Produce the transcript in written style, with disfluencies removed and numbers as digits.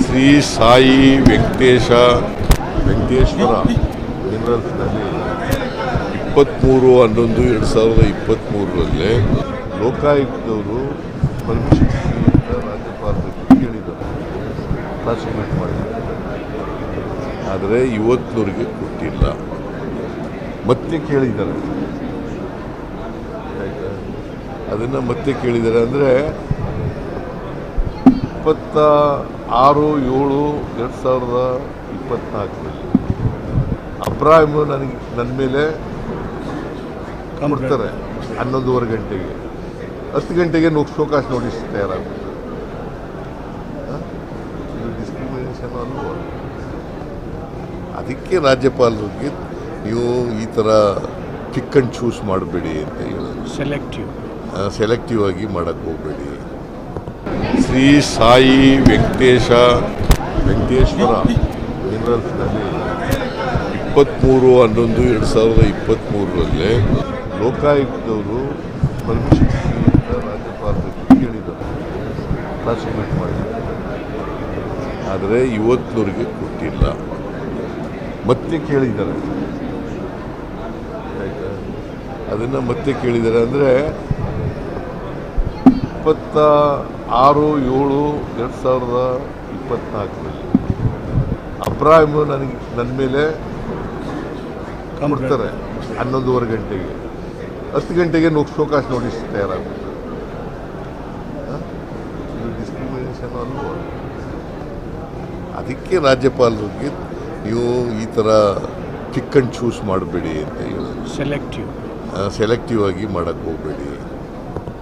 Shri Sai Venkateshwara ಮಿನರಲ್ಸ್ನಲ್ಲಿ 23/11/2023 ಲೋಕಾಯುಕ್ತವರು permission ರಾಜ್ಯಪಾಲರಿಗೆ ಕೇಳಿದ್ದಾರೆ, prosecute ಮಾಡಿದ್ದಾರೆ. ಆದರೆ ಇವತ್ತಿನವರೆಗೆ ಕೊಟ್ಟಿಲ್ಲ. ಮತ್ತೆ ಕೇಳಿದ್ದಾರೆ, ಅದನ್ನು ಮತ್ತೆ ಕೇಳಿದ್ದಾರೆ. ಅಂದರೆ 26/7/2024 ಅಬ್ರಾಹಿಮ್ ನನ್ನ ಮೇಲೆ ಕೊಡ್ತಾರೆ 11:30 ಗಂಟೆಗೆ. 10 ಗಂಟೆಗೆ ಶೋಕಾಸ್ ನೋಟಿಸ್ ತಯಾರಾಗುತ್ತೆ. ಇದು ಡಿಸ್ಕ್ರಿಮಿನೇಷನ್ ಅಲ್ವ? ಅದಕ್ಕೆ ರಾಜ್ಯಪಾಲರಿಗೆ ನೀವು ಈ ಥರ ಪಿಕ್ ಆ್ಯಂಡ್ ಚೂಸ್ ಮಾಡಬೇಡಿ ಅಂತ ಹೇಳೋದು. ಸೆಲೆಕ್ಟಿವ್ ಆಗಿ ಮಾಡೋಕ್ಕೆ ಹೋಗಬೇಡಿ. ಶ್ರೀ ಸಾಯಿ ವೆಂಕಟೇಶ್ವರ ಮಿನರಲ್ಸ್ನಲ್ಲಿ 23/11/2023 ಲೋಕಾಯುಕ್ತವರು ಪರ್ಮಿಷನ್ ರಾಜ್ಯಪಾಲರಿಗೆ ಕೇಳಿದ್ದಾರೆ, ಪ್ರಾಸಿಕ್ಯೂಟ್ ಮಾಡಿದ್ದಾರೆ. ಆದರೆ ಇವತ್ತಿನವರೆಗೆ ಕೊಟ್ಟಿಲ್ಲ. ಮತ್ತೆ ಕೇಳಿದ್ದಾರೆ, ಅದನ್ನು ಮತ್ತೆ ಕೇಳಿದ್ದಾರೆ. ಅಂದರೆ 26/7/2024 ಅಬ್ರಾಹಿಮ್ ನನ್ನ ಮೇಲೆ ಕೊಡ್ತಾರೆ 11:30 ಗಂಟೆಗೆ. 10 ಗಂಟೆಗೆ ಶೋಕಾಸ್ ನೋಟಿಸ್ ತಯಾರಾಗುತ್ತೆ. ಇದು ಡಿಸ್ಕ್ರಿಮಿನೇಷನ್ ಅಲ್ವ? ಅದಕ್ಕೆ ರಾಜ್ಯಪಾಲರಿಗೆ ನೀವು ಈ ಥರ ಪಿಕ್ ಆ್ಯಂಡ್ ಚೂಸ್ ಮಾಡಬೇಡಿ ಅಂತ ಹೇಳೋದು. ಸೆಲೆಕ್ಟಿವ್ ಆಗಿ ಮಾಡೋಕ್ಕೆ ಹೋಗಬೇಡಿ.